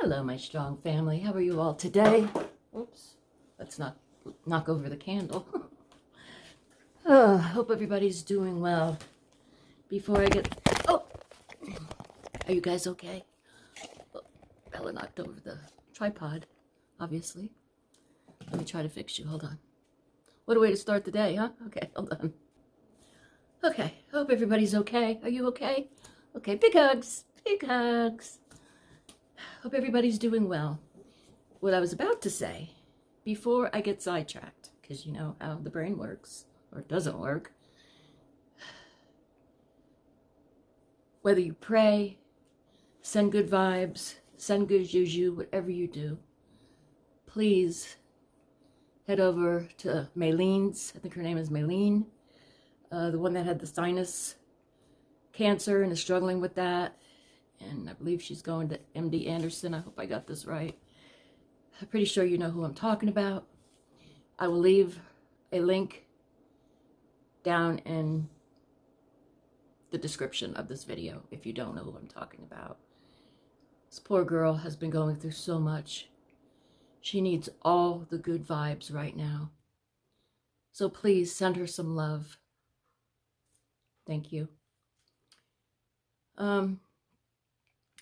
Hello, my strong family. How are you all today? Oops, let's not knock over the candle. Hope everybody's doing well. Before I get... Oh! Are you guys okay? Oh, Bella knocked over the tripod, obviously. Let me try to fix you. Hold on. What a way to start the day, huh? Okay, hold on. Okay, hope everybody's okay. Are you okay? Okay, big hugs. Big hugs. Hope everybody's doing well. What I was about to say, before I get sidetracked, because you know how the brain works, or it doesn't work, whether you pray, send good vibes, send good juju, whatever you do, please head over to Malene's, I think her name is Melanie, the one that had the sinus cancer and is struggling with that. And I believe she's going to MD Anderson. I hope I got this right. I'm pretty sure you know who I'm talking about. I will leave a link down in the description of this video if you don't know who I'm talking about. This poor girl has been going through so much. She needs all the good vibes right now. So please send her some love. Thank you.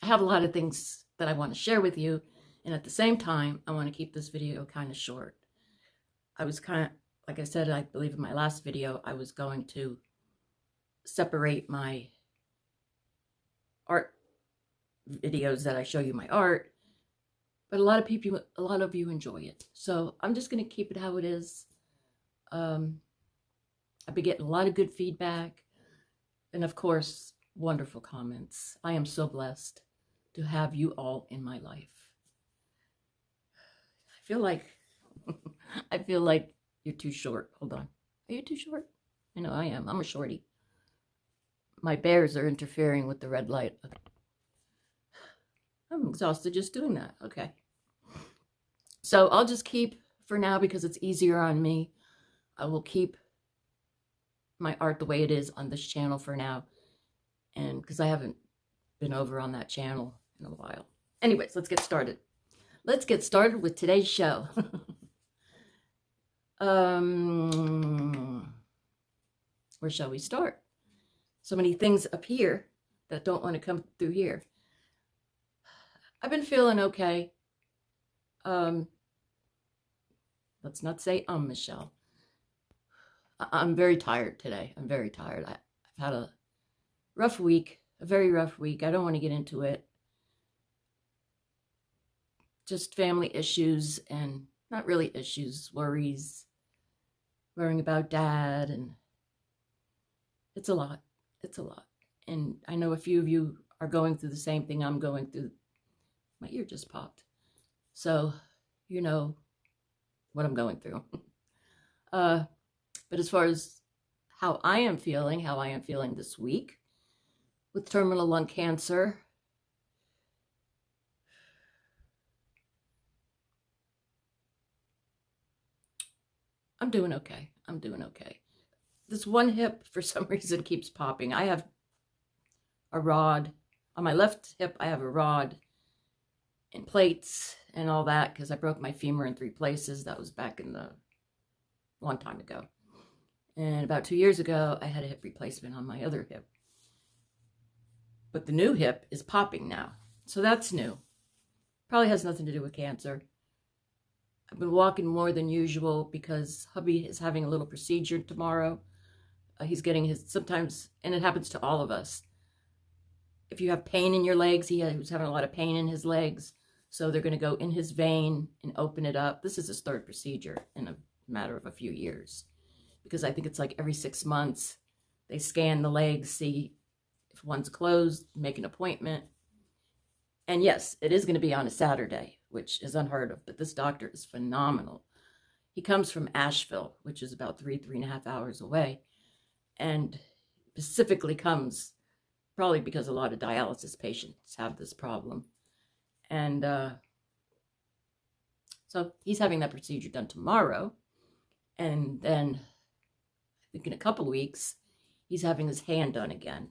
I have a lot of things that I want to share with you, and at the same time, I want to keep this video kind of short. I was kind of, like I said, I believe in my last video, I was going to separate my art videos that I show you my art, but a lot of you enjoy it. So I'm just going to keep it how it is. I've been getting a lot of good feedback, and of course, wonderful comments. I am so blessed to have you all in my life. I feel like you're too short. Hold on. Are you too short? I know I am. I'm a shorty. My bears are interfering with the red light. Okay. I'm exhausted just doing that. Okay. So I'll just keep, for now, because it's easier on me, I will keep my art the way it is on this channel for now. And because I haven't been over on that channel in a while. Anyways, let's get started. Let's get started with today's show. Where shall we start? So many things up here that don't want to come through here. I've been feeling okay. Let's not say Michelle. I'm very tired today. I'm very tired. I've had a rough week, a very rough week. I don't want to get into it. Just family issues, and not really issues, worries, worrying about dad, and it's a lot. It's a lot. And I know a few of you are going through the same thing I'm going through. My ear just popped. So, you know what I'm going through. But as far as how I am feeling this week, with terminal lung cancer, I'm doing okay. I'm doing okay. This one hip, for some reason, keeps popping. I have a rod. On my left hip, I have a rod and plates and all that because I broke my femur in 3 places. That was back in the long time ago. And about 2 years ago, I had a hip replacement on my other hip. But the new hip is popping now. So that's new. Probably has nothing to do with cancer. I've been walking more than usual because hubby is having a little procedure tomorrow. He's getting his, sometimes, and it happens to all of us. If you have pain in your legs, he was having a lot of pain in his legs. So they're going to go in his vein and open it up. This is his 3rd procedure in a matter of a few years. Because I think it's like every 6 months, they scan the legs, see if one's closed, make an appointment. And yes, it is going to be on a Saturday, which is unheard of, but this doctor is phenomenal. He comes from Asheville, which is about 3.5 hours away, and specifically comes probably because a lot of dialysis patients have this problem. And so he's having that procedure done tomorrow, and then I think in a couple of weeks, he's having his hand done again.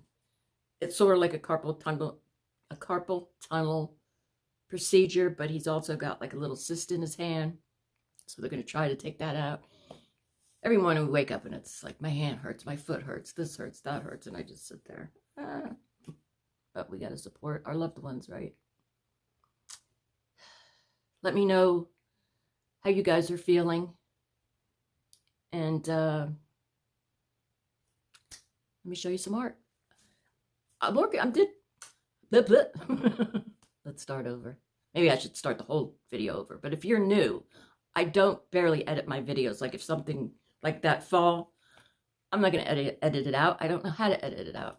It's sort of like a carpal tunnel procedure, but he's also got like a little cyst in his hand. So they're going to try to take that out. Every morning we wake up and it's like my hand hurts, my foot hurts, this hurts, that hurts. And I just sit there. But we got to support our loved ones, right? Let me know how you guys are feeling. And let me show you some art. Let's start over. Maybe I should start the whole video over. But if you're new, I don't barely edit my videos. Like if something like that fall, I'm not going to edit it out. I don't know how to edit it out.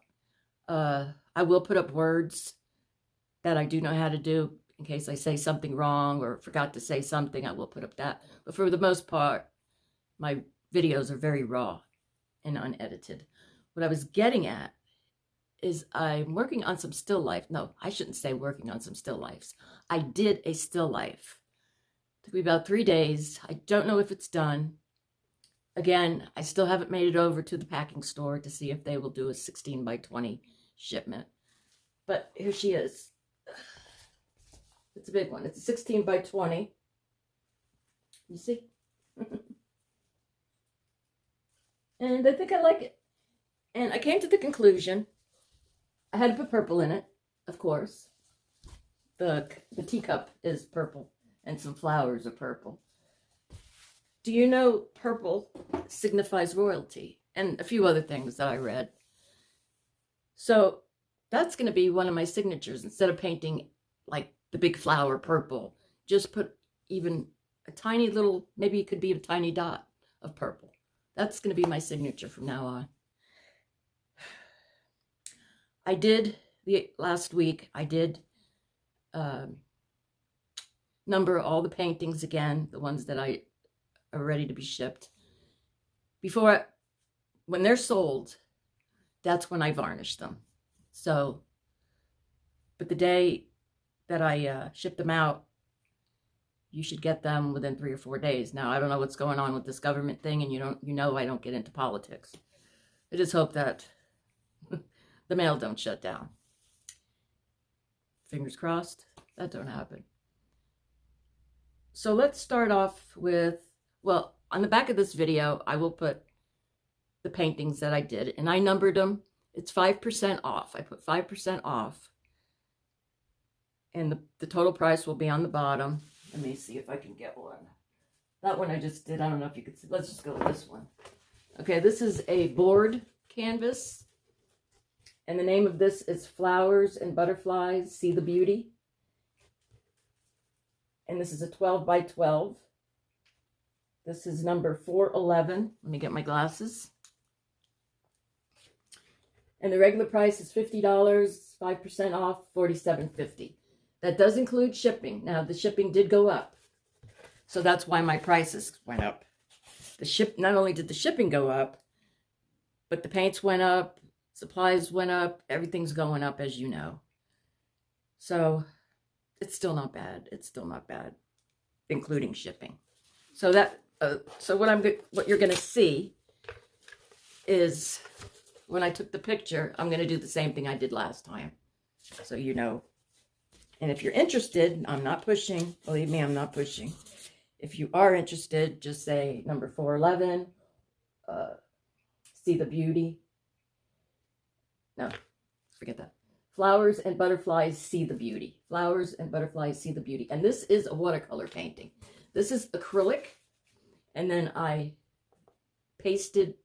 I will put up words that I do know how to do in case I say something wrong or forgot to say something. I will put up that. But for the most part, my videos are very raw and unedited. What I was getting at is I'm working on some still life. No, I shouldn't say working on some still lifes. I did a still life. It took me about 3 days. I don't know if it's done. Again, I still haven't made it over to the packing store to see if they will do a 16 by 20 shipment. But here she is. It's a big one. It's a 16 by 20. You see? And I think I like it. And I came to the conclusion, I had to put purple in it, of course. The teacup is purple and some flowers are purple. Do you know purple signifies royalty? And a few other things that I read. So that's going to be one of my signatures. Instead of painting like the big flower purple, just put even a tiny little, maybe it could be a tiny dot of purple. That's going to be my signature from now on. I did, last week, I did number all the paintings again, the ones that I are ready to be shipped. When they're sold, that's when I varnish them. So, but the day that I ship them out, you should get them within 3 or 4 days. Now, I don't know what's going on with this government thing, and you know I don't get into politics. I just hope that the mail don't shut down. Fingers crossed, that don't happen. So let's start off with, well, on the back of this video, I will put the paintings that I did, and I numbered them. It's 5% off. I put 5% off. And the total price will be on the bottom. Let me see if I can get one. That one I just did. I don't know if you can see. Let's just go with this one. Okay, this is a board canvas. And the name of this is Flowers and Butterflies, See the Beauty. And this is a 12 by 12. This is number 411. Let me get my glasses. And the regular price is $50, 5% off, $47.50. That does include shipping. Now, the shipping did go up. So that's why my prices went up. Not only did the shipping go up, but the paints went up, supplies went up, everything's going up, as you know. So it's still not bad. It's still not bad, including shipping. So that what you're going to see is when I took the picture, I'm going to do the same thing I did last time. So you know. And if you're interested, I'm not pushing. Believe me, I'm not pushing. If you are interested, just say number 411. See the Beauty. No, forget that. Flowers and Butterflies, See the Beauty. Flowers and Butterflies, See the Beauty. And this is a watercolor painting. This is acrylic. And then I pasted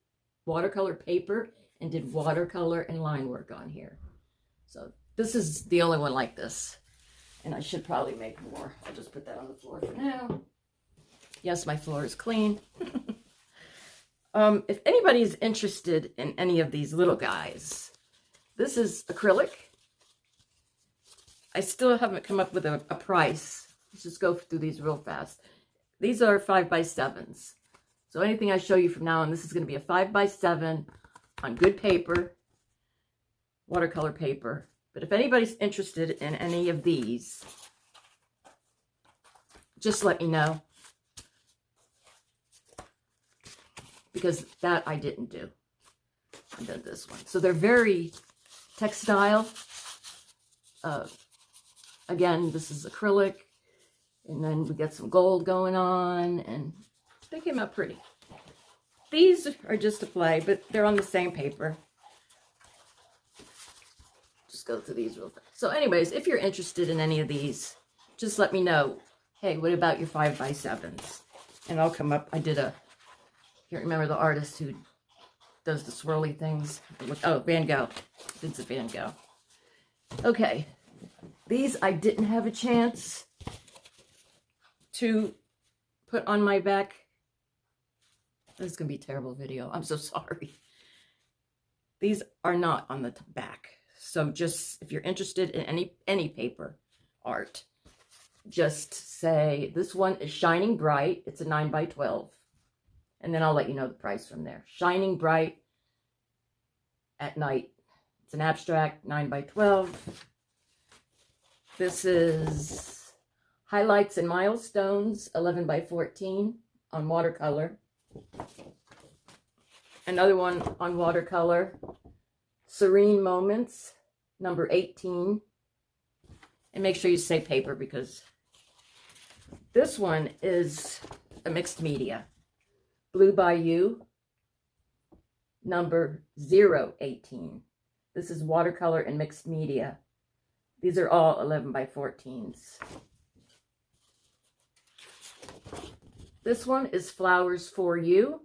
watercolor paper and did watercolor and line work on here. So this is the only one like this. And I should probably make more. I'll just put that on the floor for now. Yes, my floor is clean. If anybody's interested in any of these little guys, this is acrylic. I still haven't come up with a price. Let's just go through these real fast. These are 5 by 7s. So anything I show you from now on, this is going to be a 5 by 7 on good paper, watercolor paper. But if anybody's interested in any of these, just let me know. Because that I didn't do. I did this one. So they're very textile. Again, this is acrylic. And then we got some gold going on. And they came out pretty. These are just to play, but they're on the same paper. Just go through these real fast. So anyways, if you're interested in any of these, just let me know. Hey, what about your 5x7s? And I'll come up. I can't remember the artist who does the swirly things. Oh, Van Gogh. It's a Van Gogh. Okay. These I didn't have a chance to put on my back. This is going to be a terrible video. I'm so sorry. These are not on the back. So just, if you're interested in any paper art, just say, this one is Shining Bright. It's a 9x12. And then I'll let you know the price from there. Shining Bright at Night. It's an abstract, 9x12. This is Highlights and Milestones, 11x14 on watercolor. Another one on watercolor, Serene Moments, number 18. And make sure you say paper, because this one is a mixed media. Blue Bayou, number 018. This is watercolor and mixed media. These are all 11x14s. This one is Flowers for You,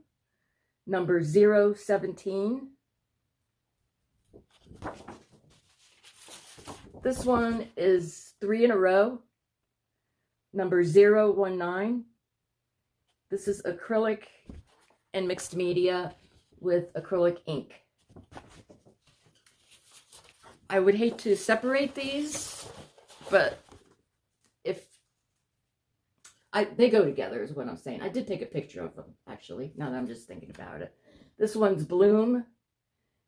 number 017. This one is 3 in a row, number 019. This is acrylic and mixed media with acrylic ink. I would hate to separate these, but they go together is what I'm saying. I did take a picture of them, actually, now that I'm just thinking about it. This one's Bloom,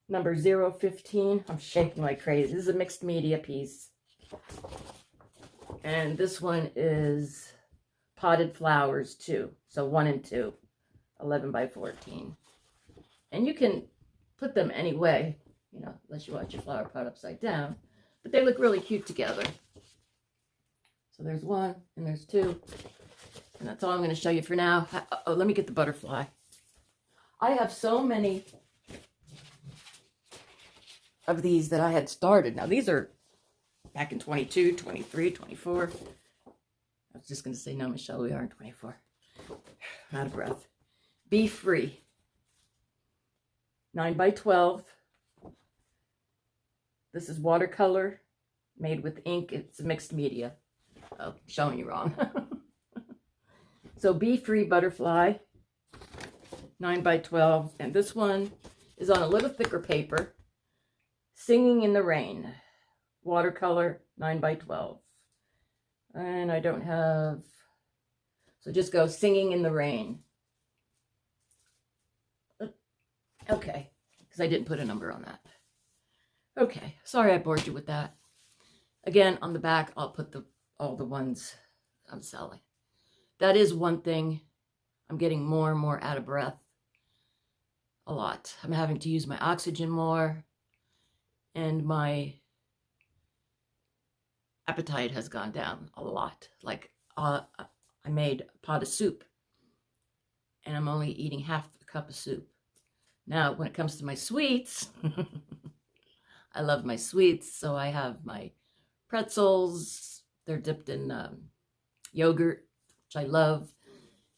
number 015. I'm shaking like crazy. This is a mixed media piece. And this one is Potted Flowers 2. So 1 and 2, 11x14. And you can put them any way, you know, unless you want your flower pot upside down. But they look really cute together. So there's 1 and there's 2. And that's all I'm going to show you for now. Oh, let me get the butterfly. I have so many of these that I had started. Now, these are back in 22, 23, 24. I was just going to say, no, Michelle, we are in 24. I'm out of breath. Be Free. 9x12. This is watercolor made with ink. It's a mixed media. Oh, showing you wrong. So Be Free Butterfly, 9x12. And this one is on a little thicker paper. Singing in the Rain, watercolor, 9x12. And I don't have, so just go Singing in the Rain. Okay, because I didn't put a number on that. Okay, sorry I bored you with that. Again, on the back, I'll put all the ones I'm selling. That is one thing. I'm getting more and more out of breath. A lot. I'm having to use my oxygen more. And my appetite has gone down a lot. Like, I made a pot of soup. And I'm only eating half a cup of soup. Now, when it comes to my sweets, I love my sweets. So I have my pretzels. They're dipped in yogurt, which I love.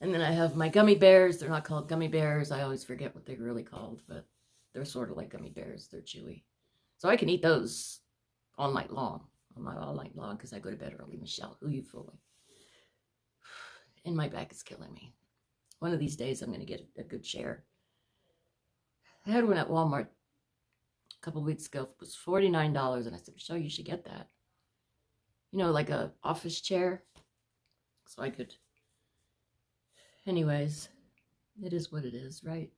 And then I have my gummy bears. They're not called gummy bears. I always forget what they're really called, but they're sort of like gummy bears. They're chewy. So I can eat those all night long. Well, not all night long because I go to bed early, Michelle. Who are you fooling? And my back is killing me. One of these days I'm going to get a good share. I had one at Walmart a couple weeks ago. It was $49. And I said, Michelle, you should get that. You know, like a office chair. So I could. Anyways, it is what it is, right?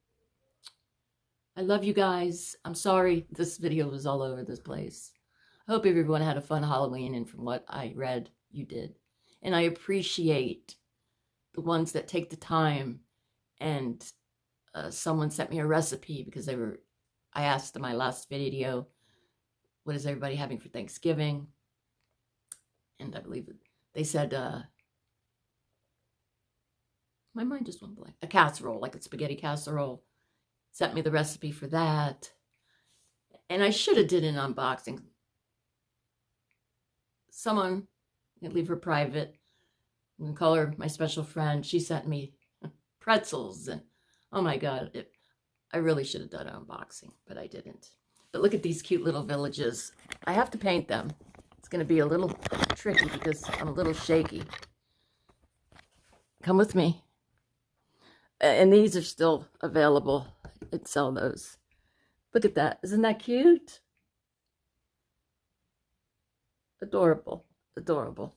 I love you guys. I'm sorry this video was all over this place. I hope everyone had a fun Halloween, and from what I read, you did. And I appreciate the ones that take the time. And someone sent me a recipe because I asked in my last video, what is everybody having for Thanksgiving? And friend, I believe they said, my mind just went blank, a casserole, like a spaghetti casserole. Sent me the recipe for that. And I should have did an unboxing. Someone, I'll leave her private. I'm gonna call her my special friend. She sent me pretzels, and oh my God, I really should have done an unboxing, but I didn't. But look at these cute little villages. I have to paint them. It's gonna be a little tricky because I'm a little shaky. Come with me. And these are still available. I'd sell those. Look at that. Isn't that cute? Adorable. Adorable.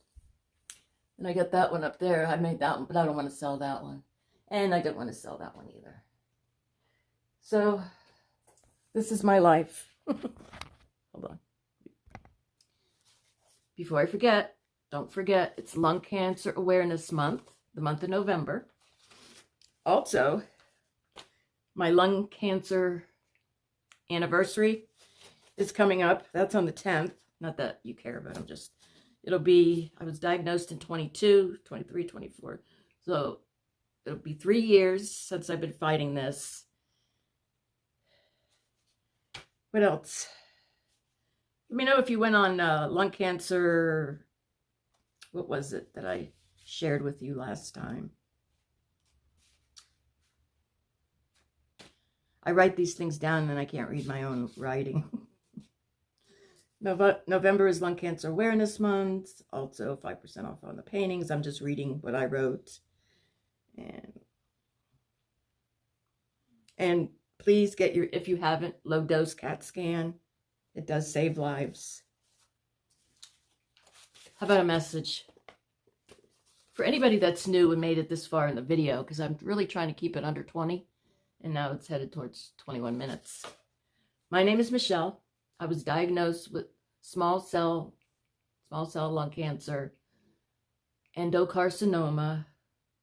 And I got that one up there. I made that one, but I don't want to sell that one. And I don't want to sell that one either. So, this is my life. Hold on. Before I forget, don't forget, it's Lung Cancer Awareness Month, the month of November. Also, my lung cancer anniversary is coming up. That's on the 10th. Not that you care, but it'll be, I was diagnosed in 22, 23, 24. So it'll be 3 years since I've been fighting this. What else? Let me know if you went on lung cancer. What was it that I shared with you last time? I write these things down and I can't read my own writing. November is Lung Cancer Awareness Month. Also 5% off on the paintings. I'm just reading what I wrote. And please get your, if you haven't, low dose CAT scan. It does save lives. How about a message? For anybody that's new and made it this far in the video, because I'm really trying to keep it under 20. And now it's headed towards 21 minutes. My name is Michelle. I was diagnosed with small cell lung cancer, endocarcinoma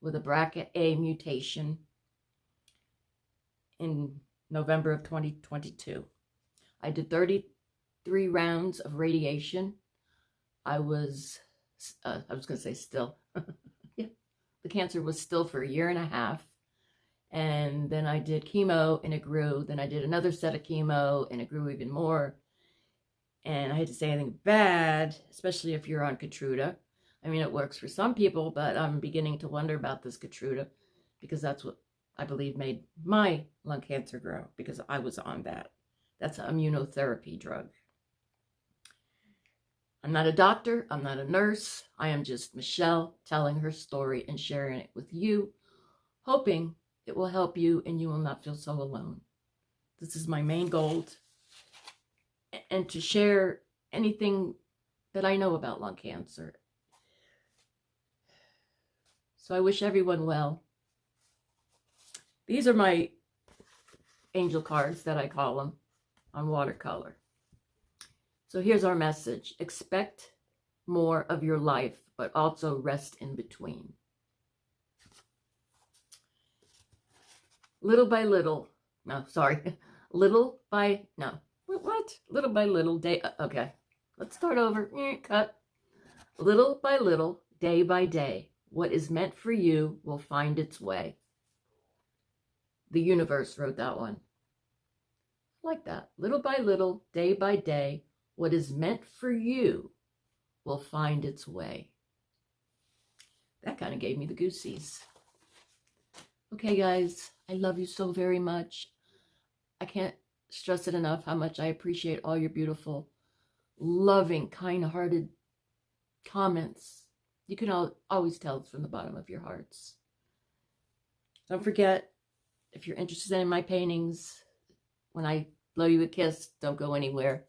with a BRCA mutation in November of 2022. I did 33 rounds of radiation. I was going to say still. Yeah, the cancer was still for 1.5 years. And then I did chemo and it grew. Then I did another set of chemo and it grew even more. And I hate to say anything bad, especially if you're on Keytruda. I mean, it works for some people, but I'm beginning to wonder about this Keytruda because that's what I believe made my lung cancer grow, because I was on that. That's an immunotherapy drug. I'm not a doctor. I'm not a nurse. I am just Michelle telling her story and sharing it with you, hoping it will help you and you will not feel so alone. This is my main goal, and to share anything that I know about lung cancer. So I wish everyone well. These are my angel cards that I call them on watercolor. So here's our message. Expect more of your life, but also rest in between. Little by little, little by little, day, okay, let's start over, cut. Little by little, day by day, what is meant for you will find its way. The universe wrote that one. I like that. Little by little, day by day, what is meant for you will find its way. That kind of gave me the goosies. Okay, guys, I love you so very much. I can't stress it enough how much I appreciate all your beautiful, loving, kind-hearted comments. You can always tell it's from the bottom of your hearts. Don't forget, if you're interested in my paintings, when I blow you a kiss, don't go anywhere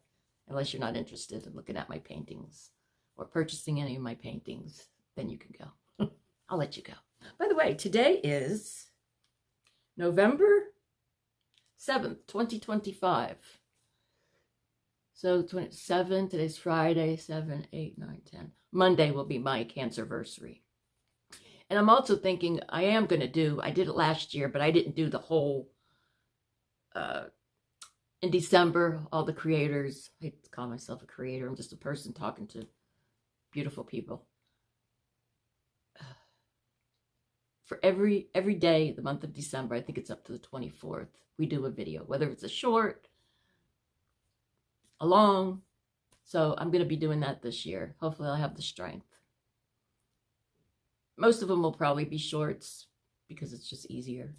unless you're not interested in looking at my paintings or purchasing any of my paintings. Then you can go. I'll let you go. By the way, today is November 7th, 2025. So 27, today's Friday, 7, 8, 9, 10. Monday will be my cancerversary. And I'm also thinking I did it last year, but I didn't do the whole, in December, all the creators. I hate to call myself a creator. I'm just a person talking to beautiful people. For every day, the month of December, I think it's up to the 24th, we do a video, whether it's a short, a long. So I'm going to be doing that this year. Hopefully I'll have the strength. Most of them will probably be shorts because it's just easier.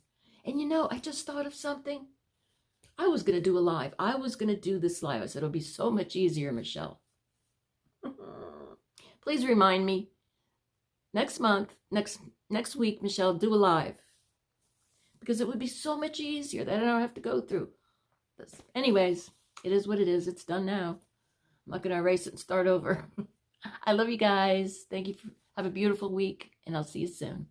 And you know, I just thought of something. I was going to do a live. I was going to do this live. I said, it'll be so much easier, Michelle. Please remind me next month, next week, Michelle, do a live. Because it would be so much easier that I don't have to go through this. Anyways, it is what it is. It's done now. I'm not going to erase it and start over. I love you guys. Thank you. Have a beautiful week, and I'll see you soon.